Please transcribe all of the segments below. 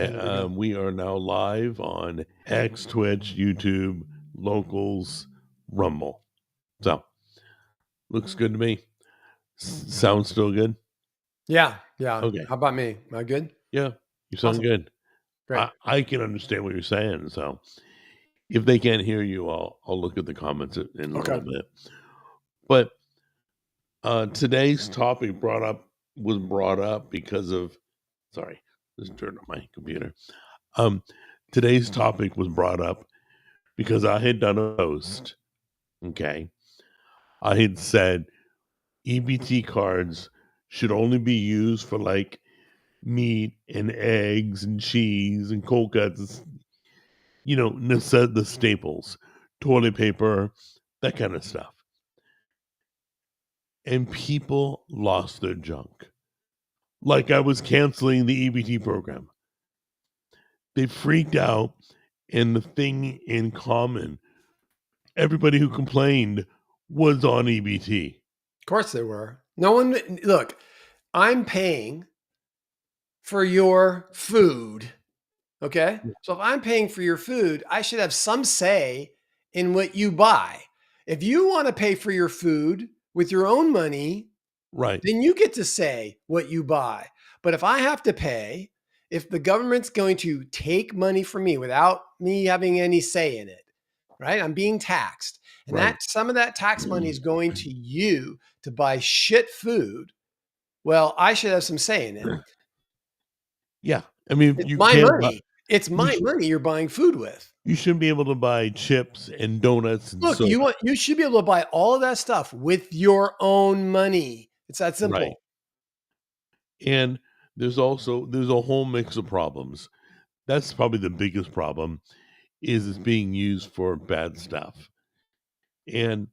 Okay, There we go. we are now live on X, Twitch, YouTube, Locals, Rumble. So, looks good to me. Sounds still good? Yeah, yeah. Okay. How about me? Am I good? Yeah, you sound Awesome. good. Great. I can understand what you're saying. So, if they can't hear you, I'll look at the comments in a Okay. little bit. But today's topic was brought up because of sorry, just turned on my computer. Today's topic was brought up because I had done a post. Okay. I had said EBT cards should only be used for like meat and eggs and cheese and cold cuts, the staples, toilet paper, that kind of stuff. And people lost their junk. Like I was canceling the EBT program. They freaked out, and the thing in common, everybody who complained was on EBT. Of course they were. No one, look, I'm paying for your food. Okay. So if I'm paying for your food, I should have some say in what you buy. If you want to pay for your food with your own money, Right. then you get to say what you buy. But if I have to pay, if the government's going to take money from me without me having any say in it, right? I'm being taxed. And Right. that some of that tax money is going to you to buy shit food. Well, I should have some say in it. Yeah. I mean, It's you my can't money. It's my money you're buying food with. You shouldn't be able to buy chips and donuts and Look, soda. you should be able to buy all of that stuff with your own money. It's that simple. Right. And there's a whole mix of problems. That's probably the biggest problem is it's being used for bad stuff. And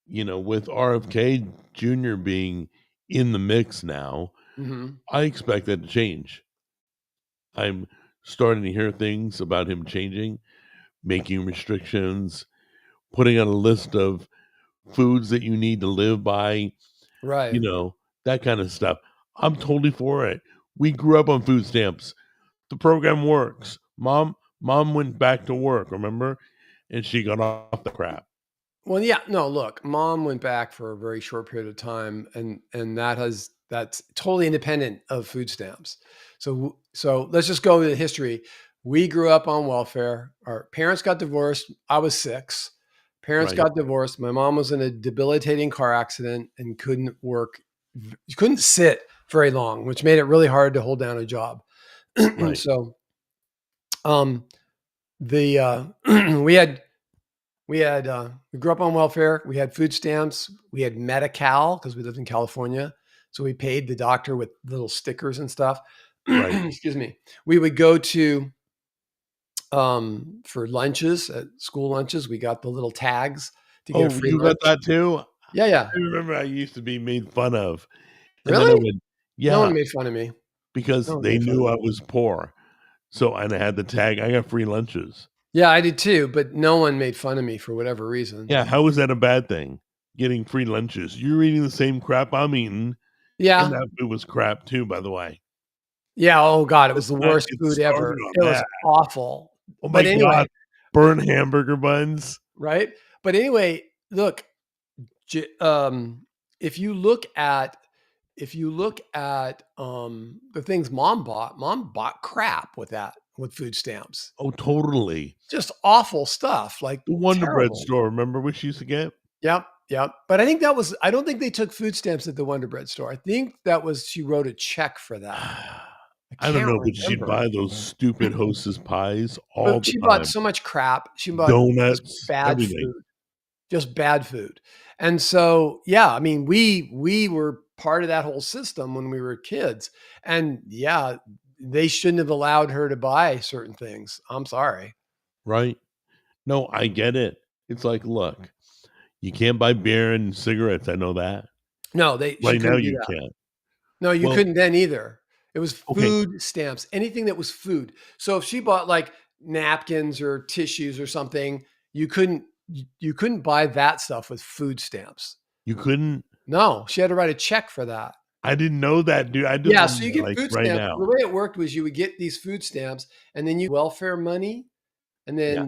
with RFK Jr. being in the mix now, I expect that to change. I'm starting to hear things about him changing, making restrictions, putting on a list of foods that you need to live by, Right. That kind of stuff. I'm totally for it. We grew up on food stamps. The program works. Mom went back to work, remember? And she got off the crap. Well, yeah, no, look, mom went back for a very short period of time and that's totally independent of food stamps. So let's just go to the history. We grew up on welfare. Our parents got divorced. I was 6. Parents Right. got divorced. My mom was in a debilitating car accident and couldn't work. You couldn't sit very long, which made it really hard to hold down a job. Right. So, we grew up on welfare. We had food stamps. We had Medi-Cal because we lived in California. So we paid the doctor with little stickers and stuff. Right. Excuse me. We would go to, for lunches, at school lunches, we got the little tags to get free you lunch. got that too? Yeah, yeah. I remember I used to be made fun of. And Really? then I would, No one made fun of me. because No one they made fun of knew I me. was poor. So, and I had the tag, I got free lunches. Yeah, I did too, but no one made fun of me for whatever reason. Yeah, how is that a bad thing? Getting free lunches. You're eating the same crap I'm eating. Yeah. And that food was crap too, by the way. Yeah. Oh God, it was the Let's not worst get food ever. started on It was that. awful. Oh But my anyway, God. Burnt hamburger buns. right? But anyway, look, if you look at the things mom bought crap with food stamps. Oh, totally. Just awful stuff, like The Wonder Bread terrible. store, remember what she used to get? Yep, yep. But I don't think they took food stamps at the Wonder Bread store. I think that was she wrote a check for that. I don't can't know, but she'd remember. buy those stupid Hostess pies all But the she time. bought so much crap. She bought just Donuts, bad everything. food. Just bad food. And so, yeah, I mean, we were part of that whole system when we were kids. And yeah, they shouldn't have allowed her to buy certain things. I'm sorry. Right? No, I get it. It's like, look, you can't buy beer and cigarettes. I know that. No, she Right now couldn't do you that. can't. No, you Well, couldn't then either. It was okay. food stamps, anything that was food. So if she bought like napkins or tissues or something, you couldn't buy that stuff with food stamps. You couldn't? No, she had to write a check for that. I didn't know that, dude. I just Yeah, learned so you that, get like, food right stamps. now. The way it worked was you would get these food stamps, and then you welfare money, and Yeah.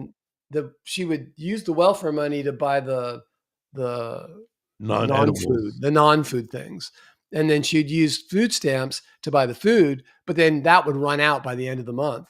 then she would use the welfare money to buy the Non-edibles. the non-food things. And then she'd use food stamps to buy the food, but then that would run out by the end of the month.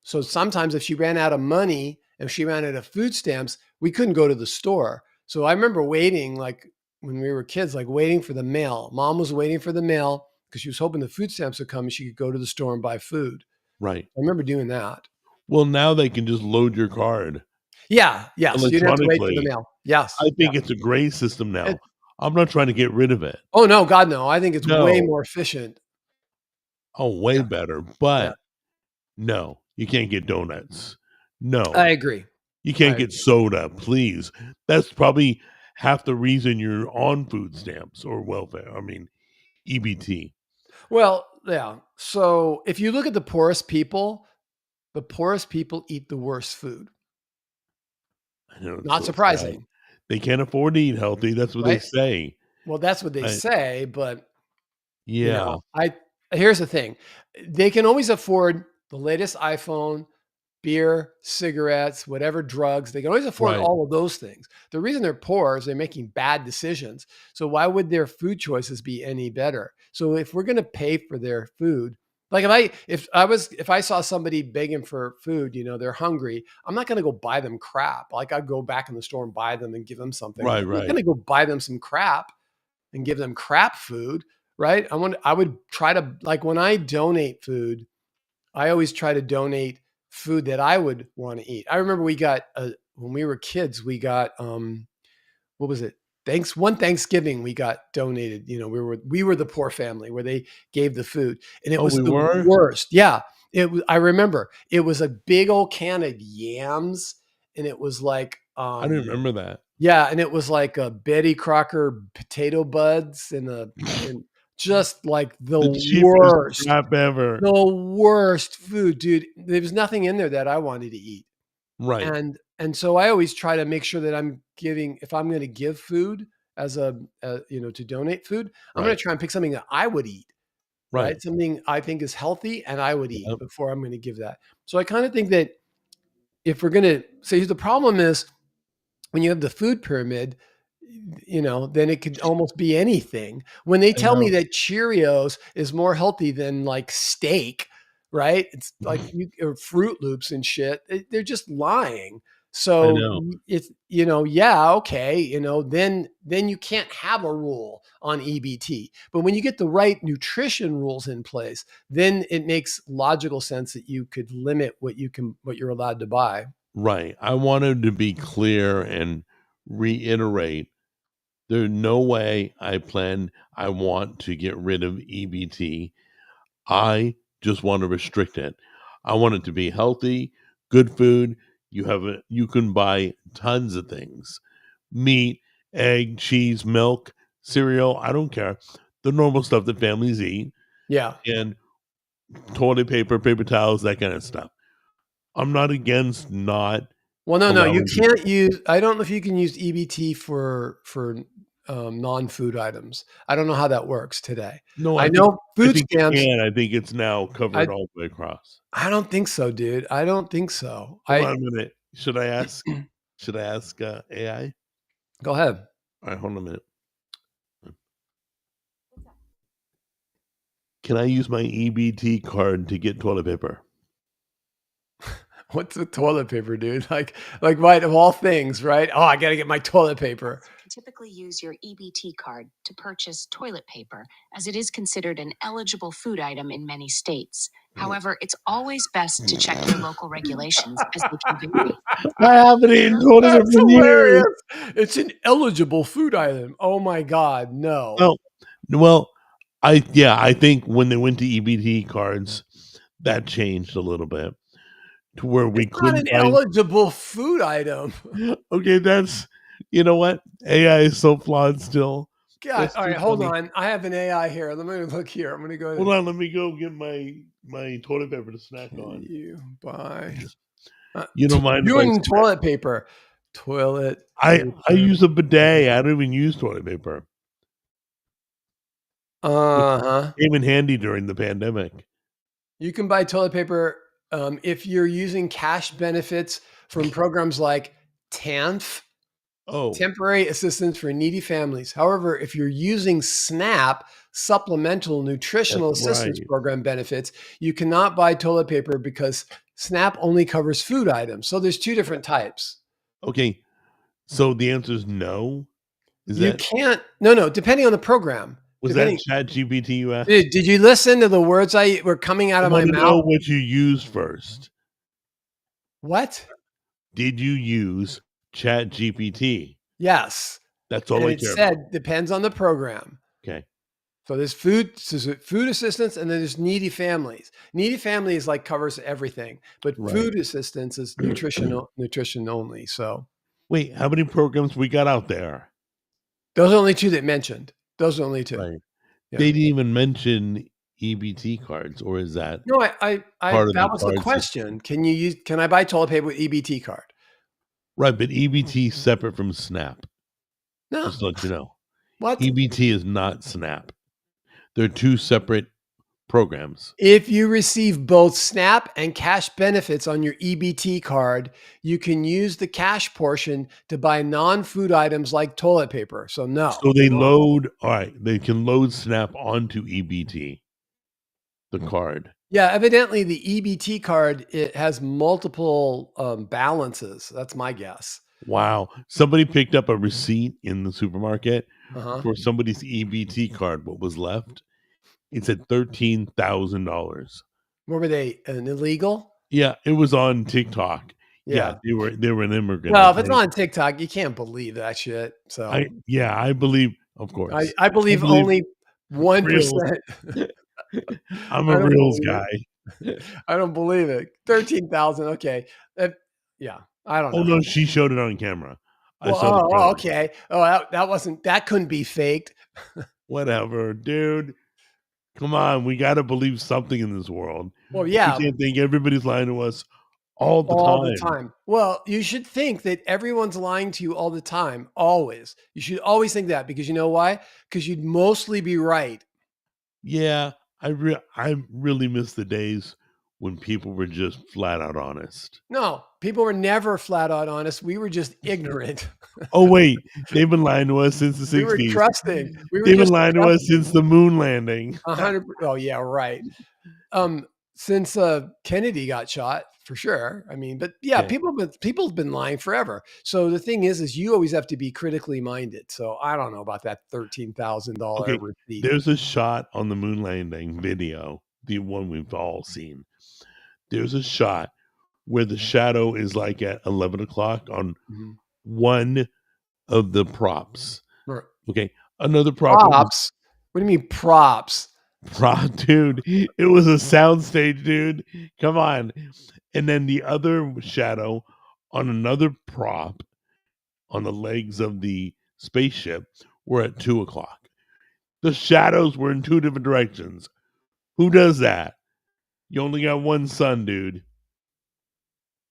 So sometimes if she ran out of money and she ran out of food stamps, we couldn't go to the store. So I remember waiting, like when we were kids, like waiting for the mail. Mom was waiting for the mail because she was hoping the food stamps would come and she could go to the store and buy food. Right. I remember doing that. Well, now they can just load your card Yeah, yes. You didn't have to wait for the electronically. mail. Yes. I Yeah. think it's a great system It, now. I'm not trying to get rid of it. oh no, God no. I think it's way No. more efficient. Oh, way Yeah. better. Yeah. But no, you can't get donuts. I No. agree. You I can't agree. get soda, please. That's probably half the reason you're on food stamps or welfare. I mean, EBT. Well, yeah. So if you look at the poorest people eat the worst food. I know it's Not so sad. surprising, They can't afford to eat healthy. That's what they right? say. Well, that's what they I, say, but yeah. I here's the thing. They can always afford the latest iPhone, beer, cigarettes, whatever drugs. They can always afford Right. all of those things. The reason they're poor is they're making bad decisions. So why would their food choices be any better? So if we're going to pay for their food, like if I saw somebody begging for food, they're hungry, I'm not going to go buy them crap. Like I'd go back in the store and buy them and give them something. Right. I'm not going Right. to go buy them some crap and give them crap food, right? I would try to, like, when I donate food, I always try to donate food that I would want to eat. I remember when we were kids, we got what was it? One Thanksgiving we got donated. We were the poor family where they gave the food, and it Oh, was we the were? worst. Yeah, it was. I remember it was a big old can of yams, and it was like I didn't remember that. yeah, and it was like a Betty Crocker potato buds and just like The cheapest crap ever. the worst food, dude. There was nothing in there that I wanted to eat. Right. And so I always try to make sure that I'm giving, if I'm going to give food as to donate food, I'm going Right. to try and pick something that I would eat, Right. right? Something I think is healthy and I would eat Yep. before I'm going to give that. So I kind of think that if we're going to say the problem is when you have the food pyramid, then it could almost be anything. When they I tell me know. that Cheerios is more healthy than like steak, right? It's like or Fruit Loops and shit. They're just lying. I So know. it's yeah, okay, then you can't have a rule on EBT. But when you get the right nutrition rules in place, then it makes logical sense that you could limit what you're allowed to buy. Right. I wanted to be clear and reiterate there's no way I want to get rid of EBT. I just want to restrict it. I want it to be healthy, good food. You can buy tons of things. Meat, egg, cheese, milk, cereal, I don't care. The normal stuff that families eat Yeah. and toilet paper, paper towels, that kind of stuff. I'm not against not Well, no, you allowing can't people. use. I don't know if you can use EBT for non-food items. I don't know how that works today. No, I know I food think you stamps. can. I think it's now covered I all the way across. I don't think so, dude. I don't think so. Hold on a minute. Should I ask AI? Go ahead. All right, hold on a minute. Can I use my EBT card to get toilet paper? What's with toilet paper, dude? Like right of all things, right? Oh, I got to get my toilet paper. Typically use your EBT card to purchase toilet paper, as it is considered an eligible food item in many states. However, it's always best to check your local regulations as they can vary. I haven't eaten toilet paper That's in years. hilarious. It's an eligible food item. Oh my god, no. Oh, well, I think when they went to EBT cards, that changed a little bit to where we It's not couldn't an buy. eligible food item. Okay, that's you know what? AI is so flawed still. God, That's all too right, hold funny. on. I have an AI here. Let me look here. I'm gonna go Hold to on, let me go get my toilet paper to snack can on. you buy You don't mind if you I and snack? toilet paper. Toilet I paper. use a bidet. I don't even use toilet paper. which Uh-huh. came in handy during the pandemic. You can buy toilet paper if you're using cash benefits from programs like TANF, Oh, Temporary Assistance for Needy Families. However, if you're using SNAP, Supplemental that's Nutritional Assistance right. Program benefits, you cannot buy toilet paper because SNAP only covers food items. So there's two different types. Okay, so the answer is no? Is You that can't, no, depending on the program. was that Depending, ChatGPT you asked? did you listen to the words I were coming out I of my wanna mouth? know what you used first. What? Did you use ChatGPT? Yes. That's all And I it care about. said depends on the program. Okay, So there's food assistance, and then there's needy families. Needy families like covers everything, but right. food assistance is nutrition only. So Wait, how many programs we got out there? those are only two that mentioned. Those are only two. Right. Yeah. They didn't even mention EBT cards, or is that No, I part of the that was the card question. system? Can I buy toilet paper with EBT card? Right, but EBT is separate from SNAP, No. just to let you know. What? EBT is not SNAP. They're 2 separate programs. If you receive both SNAP and cash benefits on your EBT card, you can use the cash portion to buy non-food items like toilet paper. So no, So they you're wrong. load alright, they can load SNAP onto EBT, the card. Yeah, evidently the EBT card, it has multiple balances. That's my guess. Wow. Somebody picked up a receipt in the supermarket Uh-huh. for somebody's EBT card, what was left. It said $13,000. What were they? An illegal? Yeah, it was on TikTok. Yeah, Yeah. they were an immigrant, Well, if it's okay? on TikTok, you can't believe that shit. So I believe of course. I I believe believe only reals. 1%. I'm I a don't reals believe guy. it. I don't believe it. 13,000. Okay. Yeah. I don't Oh, know. no, she showed it on camera. I Well, saw the credit. okay. Oh, that couldn't be faked. Whatever, dude. Come on, we gotta believe something in this world. Well, We yeah, can't think everybody's lying to us all the all the time. time. Well, you should think that everyone's lying to you all the time, always. You should always think that because you know why? Because you'd mostly be right. Yeah, I really miss the days when people were just flat out honest. No, people were never flat out honest. We were just ignorant. Oh, wait, they've been lying to us since the We were '60s. trusting. We were They've been just lying to us trusting. since the moon landing. 100. Oh yeah, right. Since Kennedy got shot, for sure. I mean, but yeah, Okay, people's been lying forever. So the thing is you always have to be critically minded. So I don't know about that $13,000 okay, receipt. there's a shot on the moon landing video, the one we've all seen. There's a shot where the shadow is, like, at 11 o'clock on Mhm. one of the props. Or Okay, another prop on the props? What do you mean props? prop, dude, it was a soundstage, dude. Come on. And then the other shadow on another prop on the legs of the spaceship were at 2 o'clock. The shadows were in 2 different directions. Who does that? You only got one sun, dude.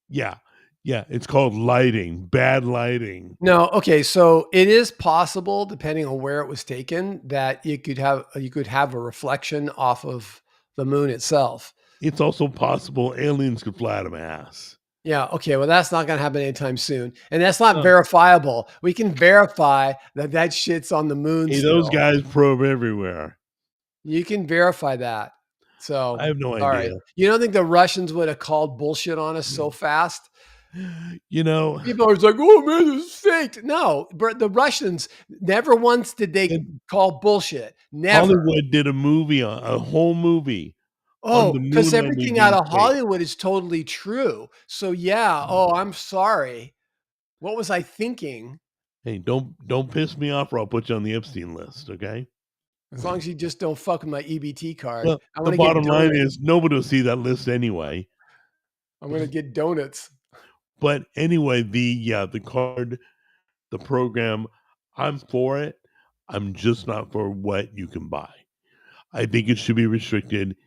Yeah. Yeah, it's called lighting, bad lighting. No, okay, so it is possible, depending on where it was taken, that you could have a reflection off of the moon itself. It's also possible aliens could fly out of my ass. Yeah, okay, well, that's not gonna happen anytime soon, and that's not Uh, verifiable. We can verify that that shit's on the moon hey, those still. guys probe everywhere. You can verify that. I So, have no all right. idea. You don't think the Russians would have called bullshit on us so fast? You know, People are always like, "Oh, man, this is faked." No, but the Russians, never once did they and call bullshit. Never. Hollywood did a whole movie on the Oh, because moon landing everything out being of fake. Hollywood is totally true. So, yeah. Oh, I'm sorry. What was I thinking? Hey, don't piss me off or I'll put you on the Epstein list, okay? As long as you just don't fuck with my EBT card. Well, I the wanna get bottom line donuts. is nobody will see that list anyway. I'm gonna get donuts. But anyway, the card, the program, I'm for it. I'm just not for what you can buy. I think it should be restricted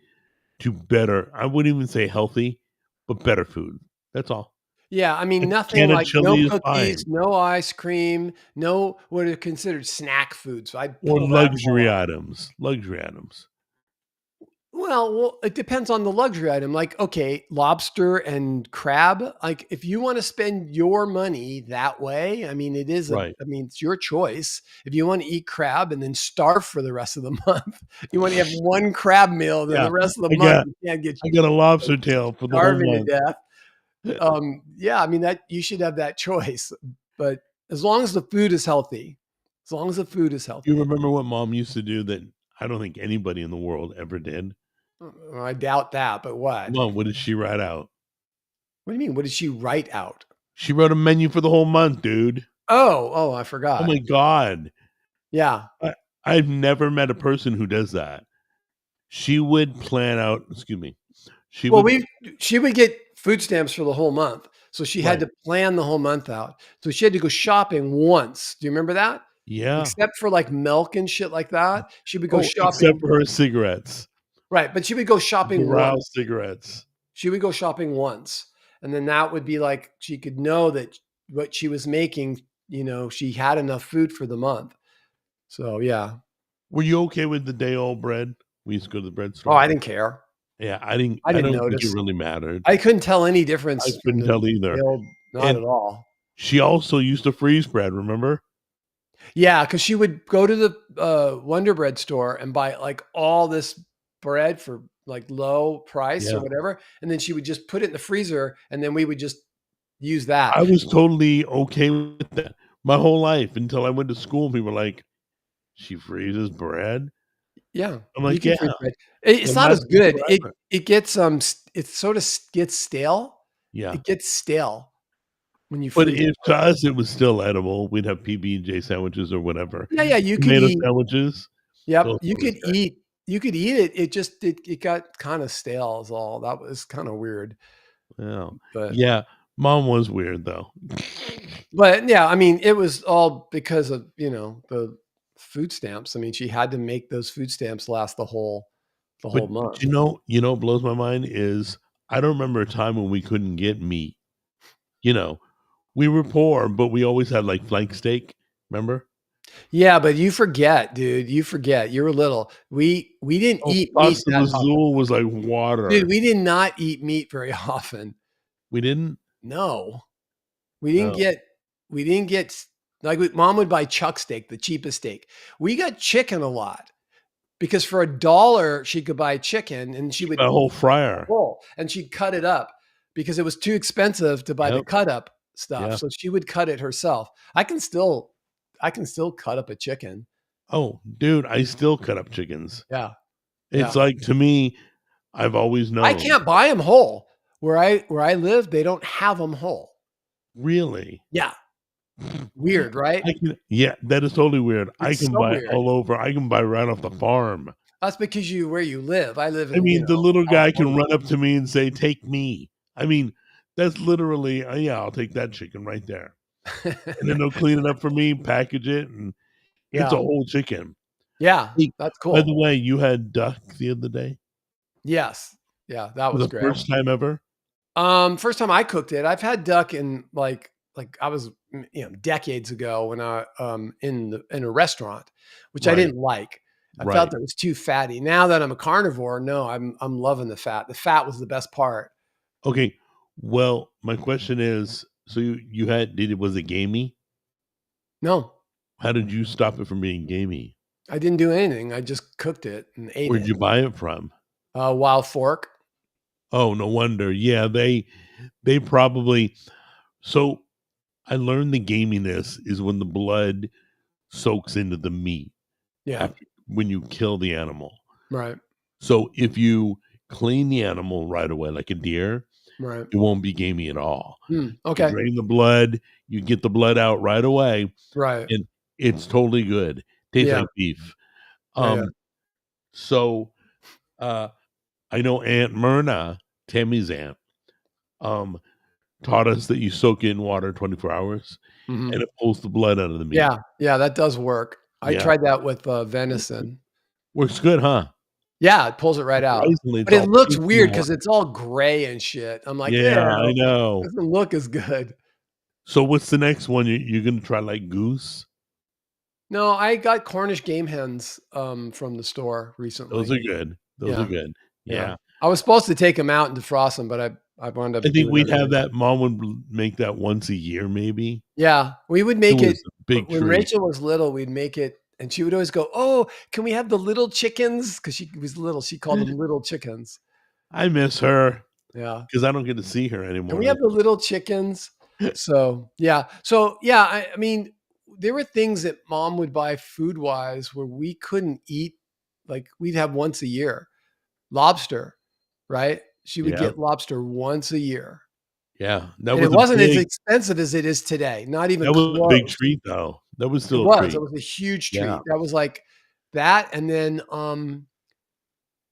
to better, I wouldn't even say healthy, but better food. That's all. Yeah, I mean, A nothing can of like no chili is cookies, fine. no ice cream, no what are considered snack foods. So I'd Or pull that all luxury out. items, luxury items. Well, it depends on the luxury item. Like, okay, lobster and crab. Like, if you want to spend your money that way, I mean, Right. I mean, it's your choice. If you want to eat crab and then starve for the rest of the month, you want to have one crab meal, then Yeah. the rest of the I month got you can't get I got a like, lobster tail for the whole starving to month. death. Yeah, I mean that you should have that choice. But as long as the food is healthy, as long as the food is You healthy, remember what mom used to do that I don't think anybody in the world ever did? I doubt that. But what? Come on, what did she write out? What do you mean? What did she write out? She wrote a menu for the whole month, dude. Oh, I Oh forgot. my god. Yeah. I I've never met a person who does that. She would plan out excuse me. She Well, would we she would get food stamps for the whole month, so she had right. to plan the whole month out. So she had to go shopping once. Do you remember that? Yeah. Except for like milk and shit like that, she would go Oh, except shopping. for her cigarettes. Right, but she would go shopping Doral once. cigarettes. She would go shopping once, and then that would be like she could know that what she was making, she had enough food for the month. So, yeah. Were you okay with the day-old bread? We used to go to the bread Oh, store. I didn't care. Yeah, I I didn't don't think it notice. really mattered. I couldn't tell any I difference from couldn't tell either. the old not And at all. she also used to freeze bread, remember? Yeah, because she would go to the, Wonder Bread store and buy, like, all this bread for, like, low price or Yeah. whatever, and then she would just put it in the freezer, and then we would just use that. I was totally okay with that my whole life until I went to school and people were like, "She freezes bread?" Yeah, I'm you like, can "Yeah, freeze bread. It's it not as lasts me good. It forever." it gets, it sorta gets stale. Yeah. It gets stale when you But freeze if to bread. us it was still edible, we'd have PB&J sandwiches or whatever. Yeah, you could Tomato eat. sandwiches, Yep, those were really good. you could eat it. It just it got kinda stale is all. That was kinda weird, Yeah. but Yeah, mom was weird though. yeah, I mean, it was all because of, the food stamps. I mean, she had to make those food stamps last the But whole month. what blows my mind is I don't remember a time when we couldn't get meat. You know, we were poor, but we always had, like, flank steak, remember? Yeah, but you forget, dude. You forget. You were little. We didn't Oh, eat meat pasta that often. fazool was like Dude, water. we did not eat meat very often. We didn't? No. We didn't No. get we didn't get s like, mom would buy chuck steak, the cheapest steak. We got chicken a lot because for $1 she could buy chicken and she She would got a whole fryer. whole and she'd cut it up because it was too expensive to buy the Yep, cut up stuff. yeah. So she would cut it herself. I can still cut up a chicken. Oh, dude, I still cut up chickens. Yeah. It's Yeah. like, to me, I've always I known. can't buy them whole. Where I live, they don't have them whole. Really? Yeah. Weird, right? Yeah, that is totally weird. I It's can so buy it weird. all over. I can buy right off the farm. That's because where you live. I live I in, mean, the little guy can California. run up to me and say, "Take me." I mean, that's literally, yeah, I'll take that chicken right there. And then they'll clean it up for me, package it, and it's a Yeah. whole chicken. Yeah. Hey, That's by the cool. way, you had duck the other day Yes. Yeah, that for was the great. first time ever? First time I cooked it, I've had duck in like I was, decades ago when in a restaurant, which I Right, didn't like. I felt right. that it was too fatty. Now that I'm a carnivore, no, I'm loving the fat. The fat was the best part. Okay, well, my question is, so you had did it was it gamey? No, How did you stop it from being gamey? I didn't do anything. I just cooked it and ate Where'd it. you buy it from? Wild fork. Oh, no wonder. Yeah, they probably so I learned the gaminess is when the blood soaks into the meat Yeah, after when you kill the animal. right, So if you clean the animal right away, like a deer, right. it won't be gamey at all. You Okay, drain the blood, you get the blood out right away, right. and it's totally good. Tastes Yeah, like beef. yeah. Um, so uh, I know Aunt Myrna, Tammy's aunt, um, taught us that you soak it in water 24 hours Mhm. and it pulls the blood out of the meat. Yeah, that does work. I Yeah. tried that with, venison. Works good, huh? Yeah, it pulls it right out. Surprisingly, But it's it all looks pink weird anymore. because it's all gray and shit. I'm like, Yeah, I "Ew, know. doesn't look as good." So what's the next one? You're gonna try, like, goose? No, I got Cornish game hens, from the store Those recently. are good. Those are Yeah, good. yeah. Yeah. I was supposed to take them out and defrost them, but I wound I up think doing we'd other have things. that mom would make that once a year maybe. Yeah, we would It make it was a big when treat. Rachel was little, we'd make it and she would always go, "Oh, can we have the little chickens?" Because she was little, she called them little chickens. I miss her Yeah. because I don't get to see her Can anymore. we have the little chickens? So, yeah. So, yeah, I mean, there were things that mom would buy food-wise where we couldn't eat, like, we'd have once a year. Lobster, right? She would Yeah, get lobster once a year, yeah. That and it was a wasn't as big expensive as it is today, not even that was a big close. treat, though. That was It still a was. It treat. was a huge Yeah. treat. That was like that, and then,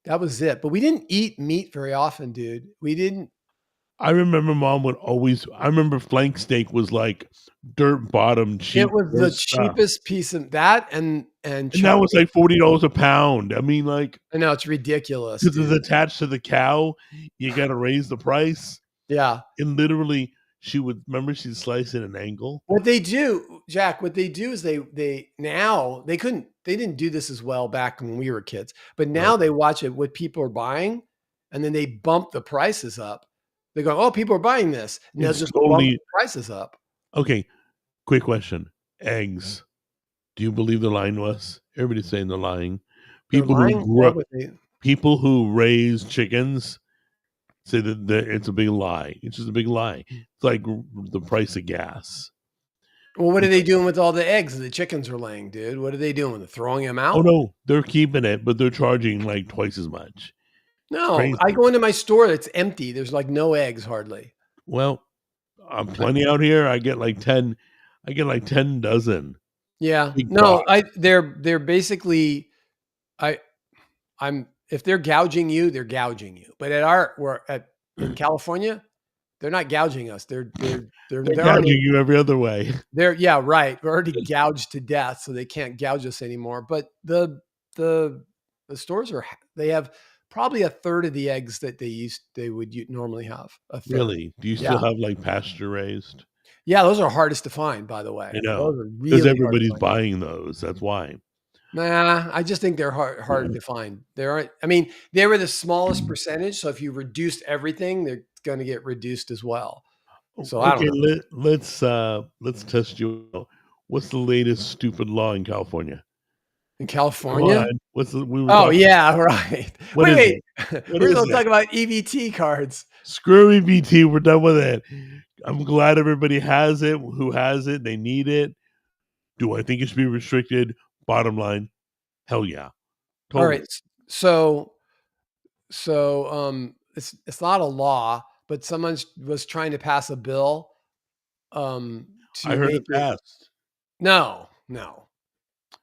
that was it, but we didn't eat meat very often, dude. We didn't. I remember mom would always I remember flank steak was, like, dirt bottom, It cheap, was the worst stuff, cheapest piece of that and and that chuck was, like, $40 a pound. I mean, like, I know, it's ridiculous, 'cause it's dude. attached to the cow, you gotta raise the price, Yeah. and literally, she would remember she'd slice it an angle? What they do, Jack, what they do is they now they didn't do this as well back when we were kids, but Right. now they watch it what people are buying, and then they bump the prices up. They go, "Oh, people are buying this," and they'll It's just bump totally the prices up. okay, quick question. Eggs. Do you believe they're lying to us? Everybody's saying they're lying. They're People who lying. grew Why up would they? people who raise chickens say that it's a big lie. It's just a big lie. It's like the price of gas. Well, what are It's they like, doing with all the eggs the chickens are laying, dude? What are they doing? They're throwing them "Oh, out? no, they're keeping it, but they're charging, like, twice as much." It's No, I crazy. go into my store, it's empty. There's like no eggs hardly. Well, I'm I plenty out here. I get, like, 10 dozen. Yeah. Big No, box. they're basically I I'm if they're gouging you, they're gouging you. But at our we're at in California, they're not gouging us. They're They're gouging already you every other way. they're yeah, right. We're already gouged to death, so they can't gouge us anymore. But the the stores are they have probably a third of the eggs that they would normally have. A third. Really? Do you still Yeah. have, like, pasture raised? Yeah, those are hardest to find, by the way. I know, Those are 'cause really hard to everybody's find. buying those, that's why. Nah, I just think they're hard to find. There aren't I mean, they were the smallest percentage, so if you reduced everything, they're gonna get reduced as well. O So I don't okay, know. let's test you out. What's the latest stupid law in California? In Come California? on, what's the we were Oh, talking yeah, right. what is Wait, it? wait. What We're is gonna it? talk about EBT cards. Screw EBT, we're done with it. I'm glad everybody has it, who has it, they need it. Do I think it should be restricted? Bottom line, hell yeah, Alright, totally. it's not a law, but someone was trying to pass a bill, I to heard make it it passed. no, no.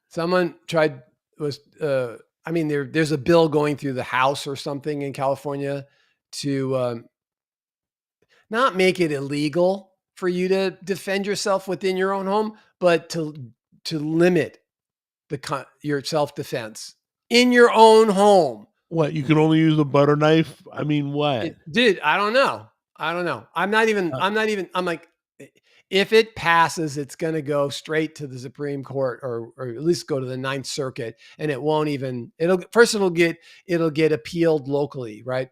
Someone tried was, I mean, there's a bill going through the House or something in California to, not make it illegal for you to defend yourself within your own home, but to limit your self-defense in your own home. What, you can only use a butter knife? I mean, what? Dude, I don't know. I don't know. Uh, I'm like, if it passes, it's going to go straight to the Supreme Court or at least go to the Ninth Circuit. And it won't even, it'll get appealed locally, right?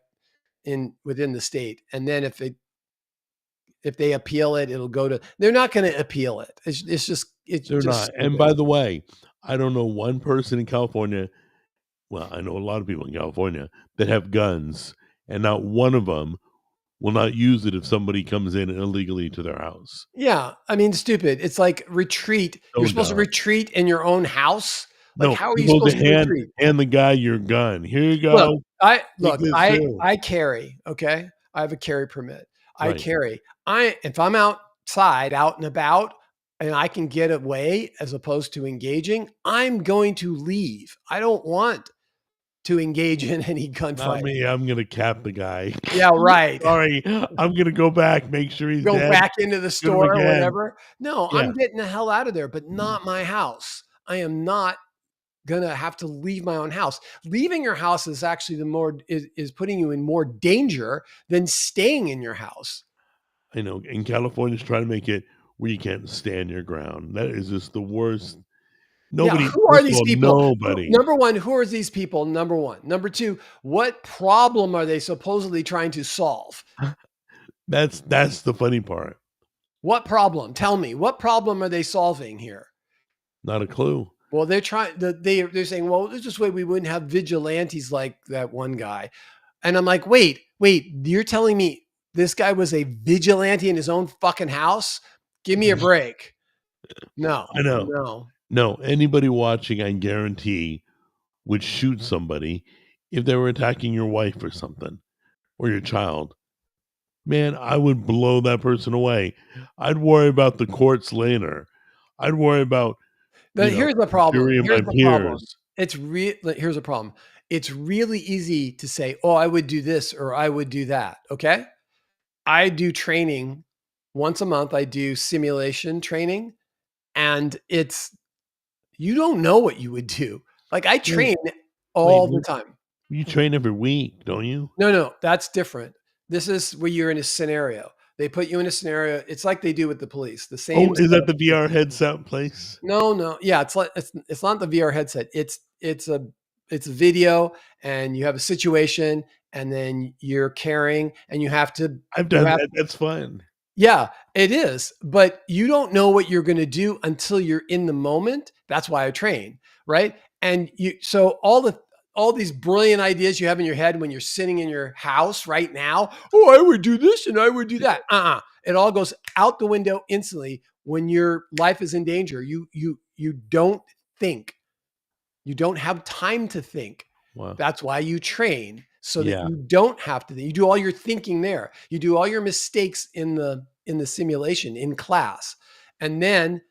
Within the state. And then if they appeal it, it'll go to, they're not going to appeal it. It's they're just not, and stupid. by the way, I don't know one person in California well, I know a lot of people in California that have guns, and not one of them will not use it if somebody comes in illegally to their house. Yeah, I mean, stupid. It's like retreat. You're So supposed to dumb. retreat in your own house. Like, No, how are you're you supposed supposed to to retreat? hand the guy your gun. "Here you Look, go. I Take look, this I too." I carry, okay? I have a carry permit. I Right. carry. If I'm outside, out and about, and I can get away as opposed to engaging, I'm going to leave. I don't want to engage in any Not gunfight. me, I'm gonna cap the guy. Yeah, right. Sorry, I'm gonna go back, make sure he's Go dead, back into the shoot him store or again. whatever. No, Yeah. I'm getting the hell out of there, but not my house. I am not gonna have to leave my own house. Leaving your house is actually is putting you in more danger than staying in your house. I know. And California's trying to make it where you can't stand your ground. That is just the worst. Yeah, Nobody, who are first of these all, people? nobody. Number one, who are these people? Number one. Number two, what problem are they supposedly trying to solve? That's the funny part. What problem? Tell me, what problem are they solving here? Not a clue. Well, they're they're saying, well, this way we wouldn't have vigilantes like that one guy. And I'm like, wait, you're telling me this guy was a vigilante in his own fucking house? Give me a break. No, I know. no. No, anybody watching, I guarantee, would shoot somebody if they were attacking your wife or something, or your child. Man, I would blow that person away. I'd worry about the courts later. I'd worry about, But here's the problem. jury and Here's my the problem. peers. Here's a problem. It's really easy to say, oh, I would do this or I would do that. Okay. I do training once a month. I do simulation training, and you don't know what you would do. Like I train all the time. You train every week, don't you? No, that's different. This is where you're in a scenario. They put you in a scenario. It's like they do with the police. The same. Oh, is that the VR headset place? No. Yeah, it's not the VR headset. It's a video, and you have a situation, and then you're carrying, and you have to. I've done that. That's fun. Yeah, it is. But you don't know what you're going to do until you're in the moment. That's why I train, right? And so all these brilliant ideas you have in your head when you're sitting in your house right now, oh, I would do this and I would do that. It all goes out the window instantly when your life is in danger. You don't think. You don't have time to think. Wow. That's why you train, so that you don't have to think. You do all your thinking there. You do all your mistakes in the simulation in class. And then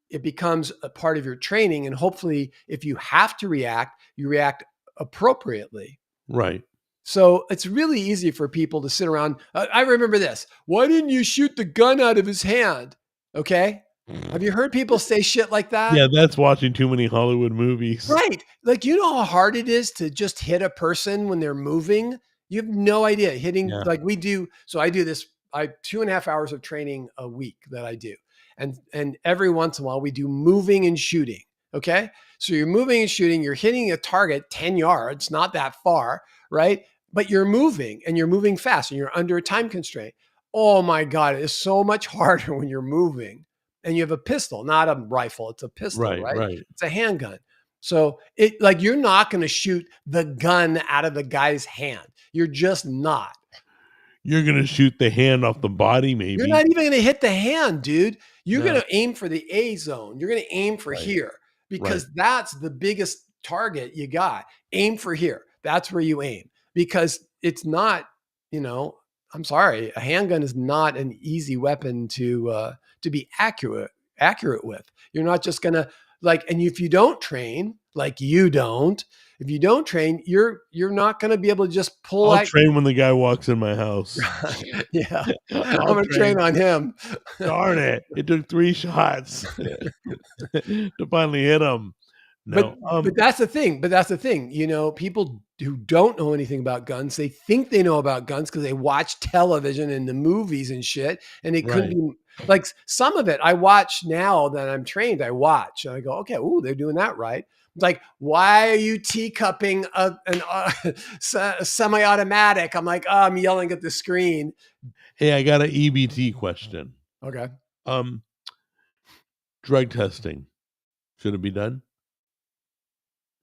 it becomes a part of your training. And hopefully, if you have to react, you react appropriately. Right. So it's really easy for people to sit around. I remember this. Why didn't you shoot the gun out of his hand? Okay. Have you heard people say shit like that? Yeah, that's watching too many Hollywood movies. Right. Like, you know how hard it is to just hit a person when they're moving? You have no idea. Hitting, like we do. So I do this, 2.5 hours of training a week that I do. And every once in a while we do moving and shooting. Okay. So you're moving and shooting, you're hitting a target 10 yards, not that far, right? But you're moving, and you're moving fast, and you're under a time constraint. Oh my God, it is so much harder when you're moving. And you have a pistol, not a rifle. It's a pistol, right? It's a handgun. So you're not going to shoot the gun out of the guy's hand. You're just not. You're going to shoot the hand off the body, maybe. You're not even going to hit the hand, dude. You're going to aim for the A zone. You're going to aim for here, because that's the biggest target you got. Aim for here. That's where you aim, because it's not, I'm sorry, a handgun is not an easy weapon to be accurate with. You're not just gonna and if you don't train, like you don't, if you don't train, you're not gonna be able to just pull. I'll train when the guy walks in my house. Yeah, I'm gonna train on him. Darn it! It took 3 shots to finally hit him. No, but that's the thing. People who don't know anything about guns, they think they know about guns because they watch television and the movies and shit. And it could be like some of it I watch now that I'm trained. I watch and I go, okay, ooh, they're doing that right. It's like, why are you teacupping a semi-automatic? I'm like, oh, I'm yelling at the screen. Hey, I got an EBT question. Okay. Drug testing, should it be done?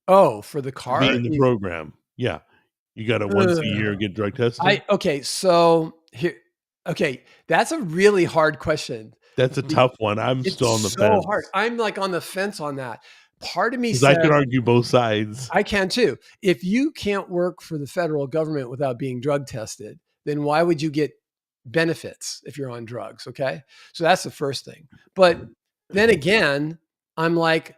Oh, for the car? Be in the program. Yeah. You got to once a year get drug tested? That's a really hard question. That's a tough one. I'm still on the fence. It's so hard. I'm on the fence on that. Part of me says, I can argue both sides. I can too. If you can't work for the federal government without being drug tested, then why would you get benefits if you're on drugs? Okay. So that's the first thing. But then again, I'm like,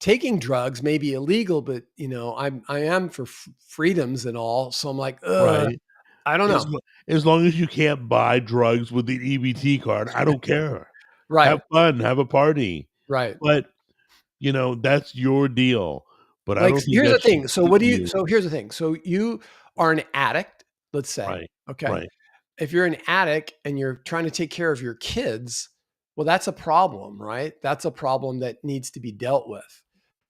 taking drugs may be illegal, but I am for freedoms and all. So I'm like, I don't know. As long as you can't buy drugs with the EBT card, I don't care. Right. Have fun, have a party. Right. But that's your deal. But I Like, don't think here's the that should thing. So keep what do you? you. So here's the thing. So you are an addict, let's say. Right, Okay. right, If you're an addict and you're trying to take care of your kids, well, that's a problem, right? That's a problem that needs to be dealt with,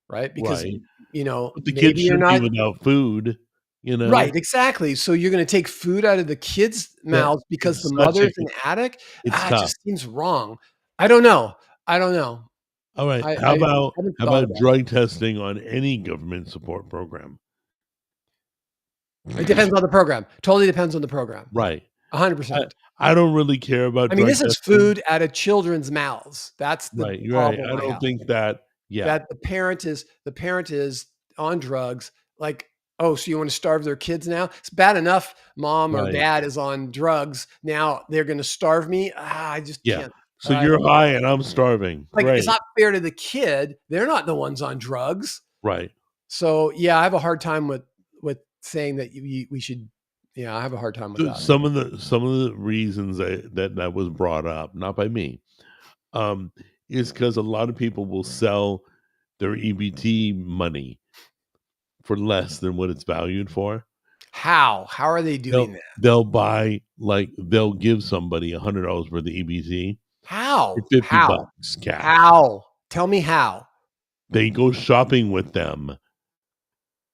right? Because, right. But the kids maybe you're shouldn't be not without food, you right. know? Exactly. So you're going to take food out of the kids' Yeah, mouths because the it's such a mother's an addict. it's It tough. just seems wrong. I don't know. I don't know. All right, I haven't how thought about about it. drug testing on any government support program? It depends on the program. Totally depends on the program. Right. I 100%. I don't really care about I mean, drug this is testing. food out of children's mouths. That's the Right, you're right. problem I I don't have. think that yeah, That the parent is on drugs. Like, oh, so you want to starve their kids now? It's bad enough mom or right. dad is on drugs. Now they're going to starve me. I just Yeah. can't. So I you're don't high and I'm starving. like. It's Great. not fair to the kid. They're not the ones on drugs. Right. So yeah, I have a hard time with saying that we should. Yeah, I have a hard time with that. Some of the reasons that was brought up, not by me, um, is because a lot of people will sell their EBT money for less than what it's valued for. How? How are they doing that? They'll buy like they'll give somebody $100 worth of EBT for How? 50 How? bucks cash. How? Tell me how. They go shopping with them.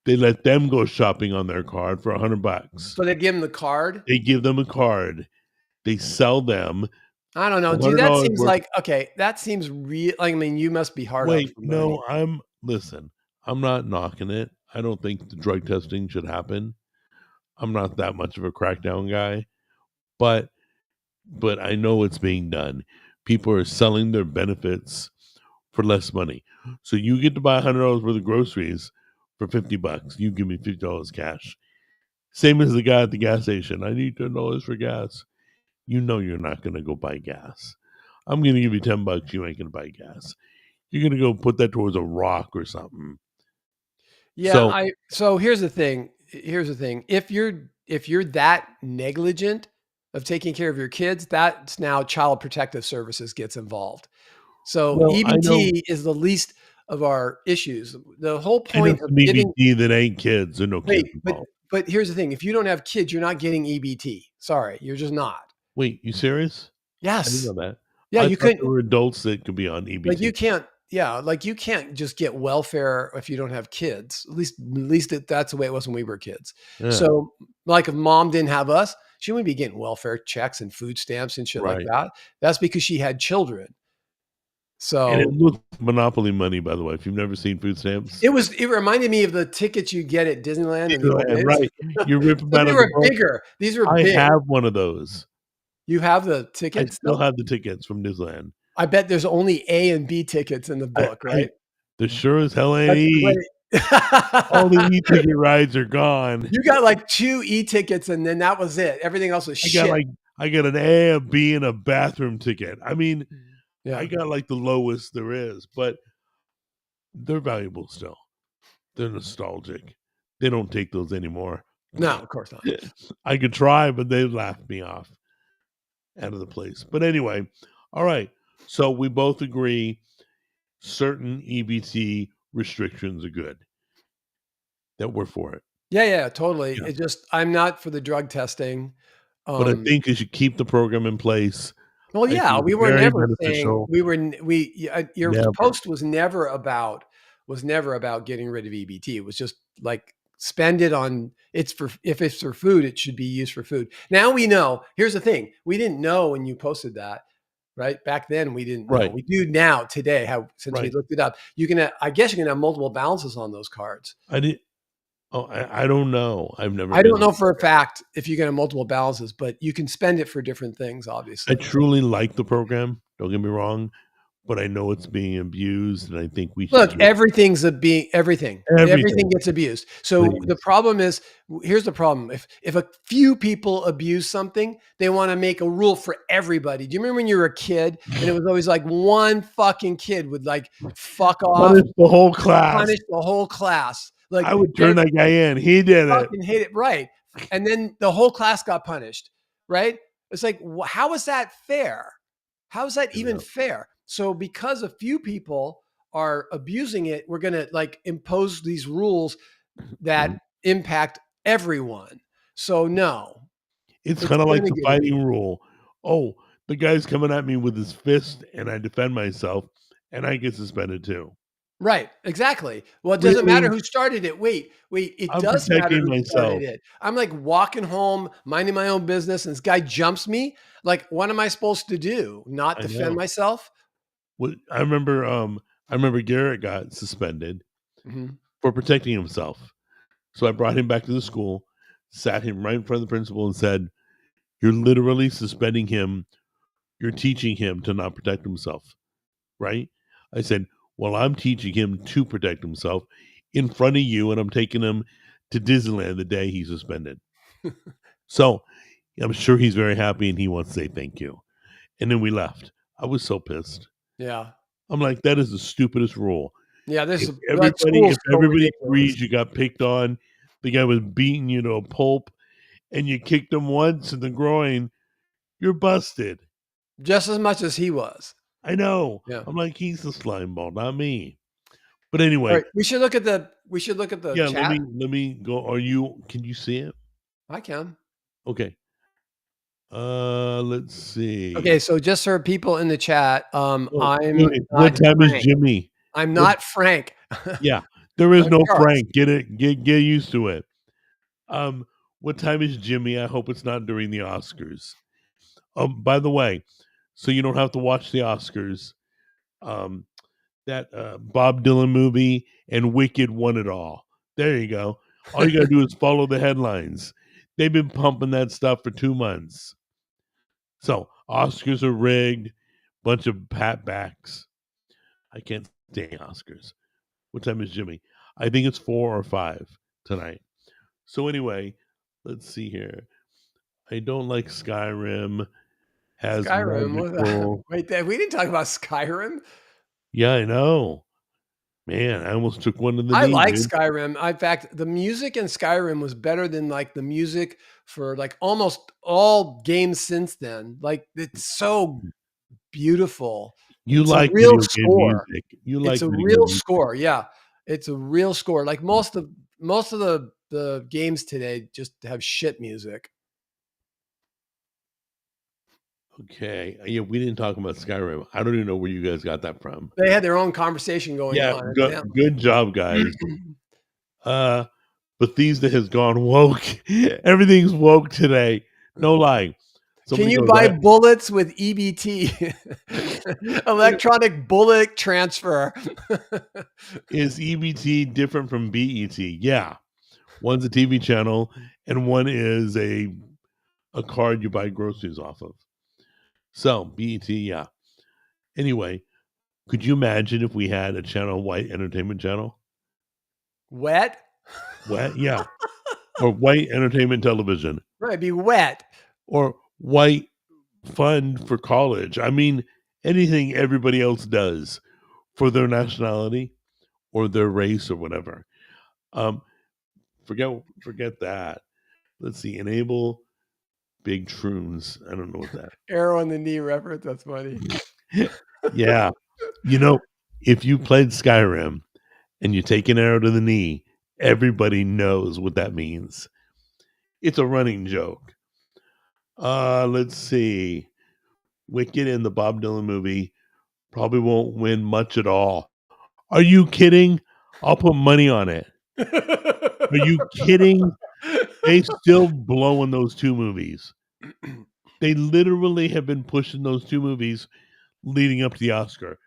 They let them go shopping on their card for $100. So they give him the card? They give them a card. They sell them I don't know, dude. That $100 seems worth. like okay. That seems real. Like, I mean, you must be hard up Wait, for money. no, listen, I'm not knocking it. I don't think the drug testing should happen. I'm not that much of a crackdown guy, but I know it's being done. People are selling their benefits for less money. So you get to buy $100 worth of groceries for 50 bucks. You give me $50 cash. Same as the guy at the gas station. I need $10 for gas. You know you're not going to go buy gas. I'm going to give you 10 bucks. You ain't going to buy gas. You're going to go put that towards a rock or something. Yeah, So, so here's the thing. Here's the thing. If you're that negligent of taking care of your kids, that's now Child Protective Services gets involved. So well, I know, EBT is the least of our issues. The whole I know point of some giving EBT that ain't kids. There are no kids wait, involved. but here's the thing. If you don't have kids, you're not getting EBT. Sorry, you're just not. Wait, you serious? I didn't Yes. know that. Yeah, I you thought couldn't there were adults that could be on like EBT. you can't yeah, like you can't just get welfare if you don't have kids. At least that's the way it was when we were kids. Yeah, So like if mom didn't have us, she wouldn't be getting welfare checks and food stamps and shit like right. that. That's because she had children. And it So looks Monopoly money, by the way. If you've never seen food stamps, it reminded me of the tickets you get at Disneyland in the old Disneyland, days. right? You rip them But out they of the were book. bigger. These were I big. have one of those. You have the I tickets still still? have the tickets from Disneyland. I bet there's only A and B tickets in the book, I right? there sure as hell ain't That's E. great. All the E-ticket rides are gone. You got like 2 e-tickets and then that was it. Everything else was shit. I got an A, a B, and a bathroom ticket. I mean, I Yeah. got like the lowest there is, but they're valuable still. They're nostalgic. They don't take those anymore. No, of course not. I could try, but they laughed me off out of the place. But anyway, all right. So we both agree certain EBT restrictions are good. That we're for it. Yeah, totally. Yeah. It just I'm not for the drug testing. But I think you should keep the program in place. Well, I yeah, think we it's were very never saying beneficial. we were your Never. post was never about getting rid of EBT. It was just like spend it on if it's for food, it should be used for food. Now we know. Here's the thing: we didn't know when you posted that, right? Back then we didn't know. Right. We do now today. Since we Right. looked it up, I guess you can have multiple balances on those cards. I did. Oh, I don't know. I've never. I been don't know for a fact if you can have multiple balances, but you can spend it for different things, I obviously. truly like the program. Don't get me wrong, but I know it's being abused, and I think we should. Look, everything gets abused. So Please. the problem is, here's the problem: if a few people abuse something, they want to make a rule for everybody. Do you remember when you were a kid and it was always like one fucking kid would like fuck off, Punish the whole class. punish the whole class? Like I would turn that guy in. He did it. fucking hate it, right? And then the whole class got punished, right? It's like, how is that fair? How is that even fair? So because a few people are abusing it, we're going to like impose these rules that impact everyone. So no, It's it's kind of like going to the get fighting rule. Oh, the guy's coming at me with his fist, and I defend myself, and I get suspended too. right. Exactly. Well, it doesn't matter Really? who started it. Wait, it I'm does matter protecting who started myself. it. I'm like walking home, minding my own business, and this guy jumps me. Like, what am I supposed to do? Not I defend know. myself? What I remember Garrett got suspended Mhm. for protecting himself. So I brought him back to the school, sat him right in front of the principal, and said, "You're literally suspending him. You're teaching him to not protect himself, right?" I said, "Well, I'm teaching him to protect himself in front of you, and I'm taking him to Disneyland the day he's suspended." So I'm sure he's very happy and he wants to say thank you. And then we left. I was so pissed. Yeah. I'm like, that is the stupidest rule. Yeah, If that school's so everybody ridiculous. agrees you got picked on, the guy was beating you to a pulp, and you kicked him once in the groin, you're busted. Just as much as he was. I know. Yeah. I'm like, he's the slime ball, not me. But All anyway, right. We should look at the yeah, chat. let me go. Can you see it? I can. Okay. Let's Okay, see. so just for people in the chat, Oh, I'm wait, what not time is Frank. Jimmy? I'm What not Frank. Yeah, there is I'm no Charles. Frank. Get used to it. Um, what time is Jimmy? I hope it's not during the Oscars. By the way, so you don't have to watch the Oscars. Um, that Bob Dylan movie and Wicked won it all. There you go. All you gotta do is follow the headlines. They've been pumping that stuff for 2 months. So Oscars are rigged. Bunch of pat backs. I can't stand Oscars. What time is Jimmy? I think it's 4 or 5 tonight. So anyway, let's see here. I don't like Skyrim. Has Skyrim. magical. Wait, we didn't talk about Skyrim. Yeah, I know. Man, I almost took one to the I knee, like dude. Skyrim. In fact, the music in Skyrim was better than like the music for like almost all games since then. Like it's so beautiful. You It's a like real video game score. music. You It's like a video real music. score. Yeah. It's a real score. Like most of the games today just have shit music. Okay. Yeah, we didn't talk about Skyrim. I don't even know where you guys got that from. They had their own conversation going Yeah, on, good job, guys. evidently. Bethesda has gone woke. Everything's woke today. No lie. Can Somebody you goes, buy bullets with EBT? Electronic bullet transfer. is EBT different from BET? Yeah. One's a TV channel and one is a card you buy groceries off of. So BET, yeah. Anyway, could you imagine if we had a channel, white entertainment channel? Wet? What? Yeah. Or white entertainment television. Right, be wet. Or white fun for college. I mean, anything everybody else does for their nationality or their race or whatever. Um, forget that. Let's see. Enable big shrooms. I don't know what that. Arrow in the knee reference. That's funny. Yeah. You know, if you played Skyrim and you take an arrow to the knee, everybody knows what that means. It's a running joke. Let's see. Wicked in the Bob Dylan movie probably won't win much at all. Are you kidding? I'll put money on it. Are you kidding? They still blowing those 2 movies. They literally have been pushing those 2 movies leading up to the Oscar.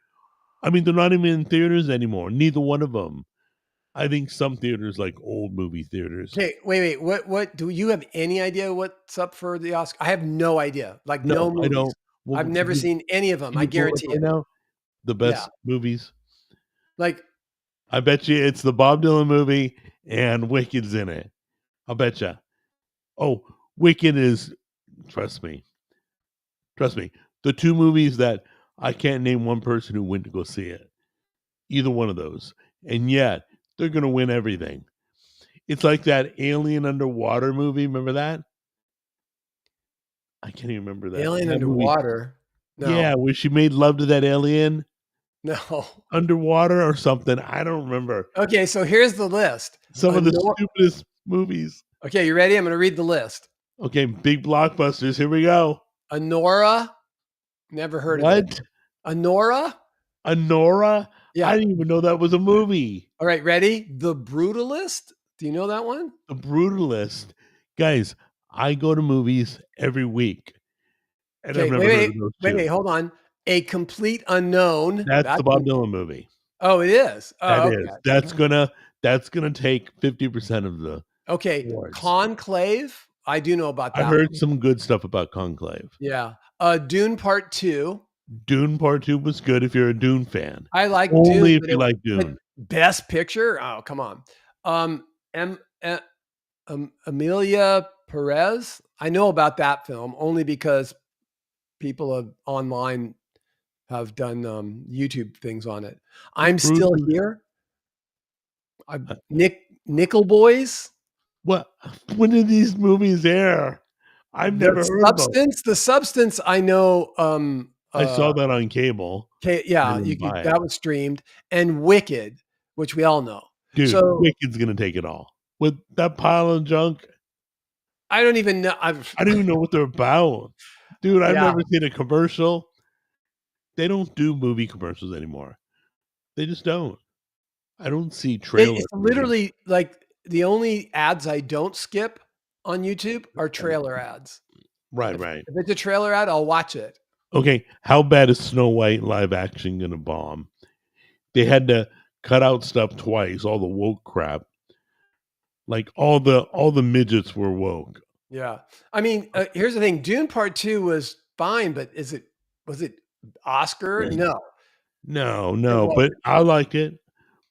I mean, they're not even in theaters anymore. Neither one of them. I think some theaters, like old movie theaters. Okay, wait. What do you have any idea what's up for the Oscar? I have no idea. Like no No, I movies. don't. Well, I've never seen any of them. can I you pull it up guarantee right it. now? The Yeah. best movies. Like I bet you it's the Bob Dylan movie and Wicked's in it. I'll bet you. Oh, Wicked is, trust me. The 2 movies that I can't name one person who went to go see it. Either one of those. And yet, they're going to win everything. It's like that Alien Underwater movie. Remember that? I can't even remember that. Alien That movie. Underwater. No. Yeah, where she made love to that alien. No. underwater or something. I don't remember. Okay, so here's the list. Some of the Honor- stupidest movies. okay, you ready? I'm going to read the list. Okay, big blockbusters. Here we go. Honora, never heard of it. What? Honora? Anora? Yeah. I didn't even know that was a movie. All right, ready? The Brutalist. Do you know that one? The Brutalist. Guys, I go to movies every week. And I've Okay, never heard of those two. wait, hold on. A Complete Unknown. That's the Bob Dylan movie. Oh, it is. That Oh, is. okay. That's gonna take 50% of the Okay, awards. Conclave. I do know about that. I heard one. some good stuff about Conclave. Yeah. Dune Part 2. Dune Part 2 was good if you're a Dune fan. I like Only Dune. if you like Dune. Best Picture? Oh, come on. Amelia Perez. I know about that film only because people online have done YouTube things on it. I'm Still Here. Nickel Boys. What? When did these movies air? I've never heard of them. The Substance. I know. I saw that on cable. Okay, yeah, you could. That was streamed, and Wicked, which we all know. Dude, so, Wicked's gonna take it all with that pile of junk. I don't even know. I don't even know what they're about, dude. I've never seen a commercial. They don't do movie commercials anymore. They just don't. I don't see trailers. It's literally like the only ads I don't skip on YouTube are trailer ads. Right. If it's a trailer ad, I'll watch it. Okay, how bad is Snow White live action gonna bomb? They had to cut out stuff twice, all the woke crap. Like all the midgets were woke. Yeah. I mean, here's the thing. Dune Part 2 was fine, but was it Oscar? Yeah. No, but I liked it.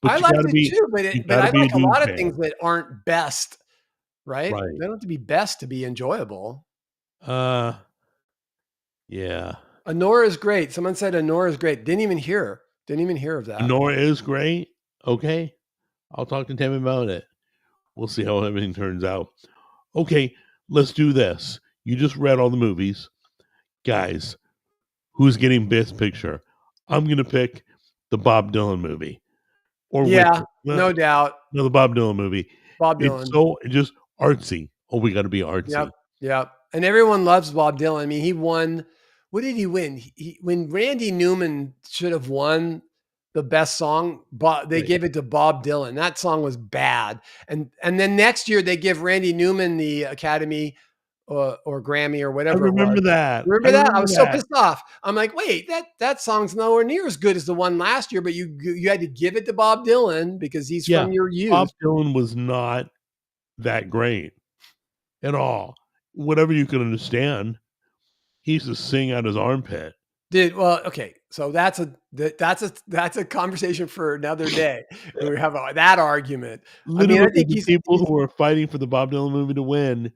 But I liked it too, but I like a lot of things that aren't best, right? They don't have to be best to be enjoyable. Yeah. Honora is great. Someone said Honora is great. Didn't even hear of that. Honora is great. Okay. I'll talk to Tim about it. We'll see how everything turns out. Okay, let's do this. You just read all the movies. Guys, who's getting Best Picture? I'm going to pick the Bob Dylan movie. Or no doubt. No, the Bob Dylan movie. Bob Dylan. It's so just artsy. Oh, we got to be artsy. Yep. And everyone loves Bob Dylan. I mean, he won. What did he win? When Randy Newman should have won the best song, they gave it to Bob Dylan. That song was bad. And then next year they give Randy Newman the Academy or Grammy or whatever. I remember that. Remember that? I was so pissed off. I'm like, wait, that song's nowhere near as good as the one last year, but you had to give it to Bob Dylan because he's from your youth. Bob Dylan was not that great at all. Whatever you can understand, he used to sing out his armpit. Dude, well, okay, so that's a conversation for another day. We have that argument. Literally, I think the people who are fighting for the Bob Dylan movie to win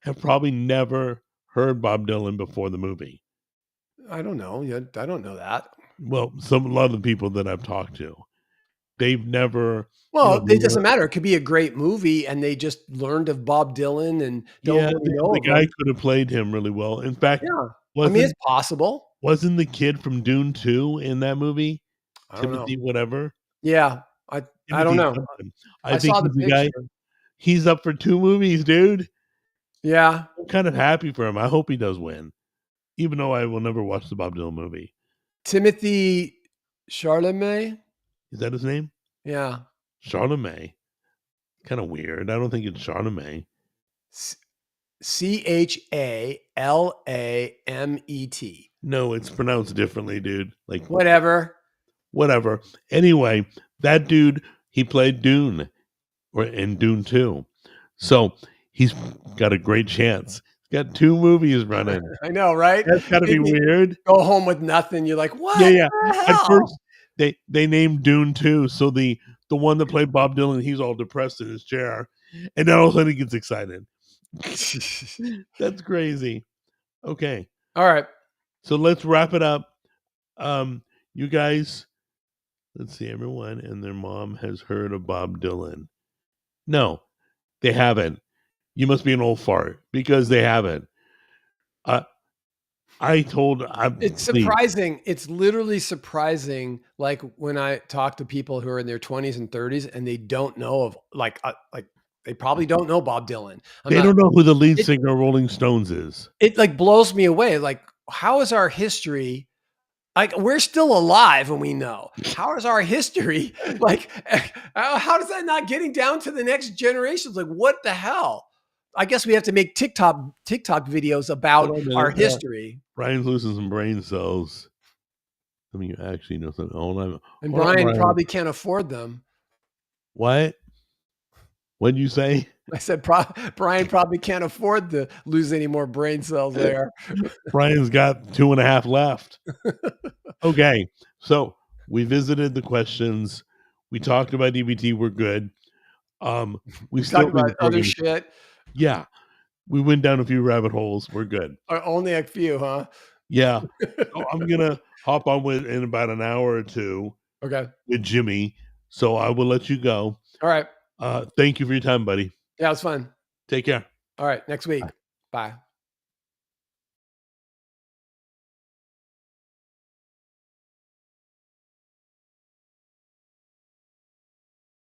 have probably never heard Bob Dylan before the movie. I don't know. I don't know that. Well, a lot of the people that I've talked to, they've never. Well, it doesn't matter. It could be a great movie, and they just learned of Bob Dylan and don't really know the guy could have played him really well. In fact, it's possible. Wasn't the kid from Dune 2 in that movie? Timothy, whatever. Yeah, I don't know. I think saw the guy. He's up for 2 movies, dude. Yeah, I'm kind of happy for him. I hope he does win, even though I will never watch the Bob Dylan movie. Timothy Chalamet. Is that his name? Yeah, Chalamet. Kind of weird. I don't think it's Chalamet. Chalamet. No, it's pronounced differently, dude. Like whatever. Anyway, that dude, he played Dune in Dune 2. So he's got a great chance. He's got 2 movies running. I know, right? That's got to be weird. Go home with nothing. You're like, what? Yeah. At first, they named Dune 2. So the one that played Bob Dylan, he's all depressed in his chair. And then all of a sudden he gets excited. That's crazy. Okay. All right. So let's wrap it up. You guys, let's see. Everyone and their mom has heard of Bob Dylan. No, they haven't. You must be an old fart because they haven't. It's surprising. It's literally surprising. Like when I talk to people who are in their 20s and 30s and they don't know of like they probably don't know Bob Dylan. They don't know who the lead singer of Rolling Stones is. It like blows me away. Like, how is our history? Like, we're still alive and we know. How is our history? Like, how is that not getting down to the next generations? Like, what the hell? I guess we have to make TikTok videos about our history. Brian's losing some brain cells. I mean, you actually know something. And Brian probably can't afford them. What? What'd you say? I said Brian probably can't afford to lose any more brain cells there. Brian's got 2.5 left. Okay, so we visited the questions. We talked about EBT. We're good. We talked about other shit. Yeah, we went down a few rabbit holes. We're good. Only a few, huh? Yeah. So I'm gonna hop on in about an hour or two. Okay. With Jimmy, so I will let you go. All right. Thank you for your time, buddy. Yeah, it was fun. Take care. All right. Next week. Bye.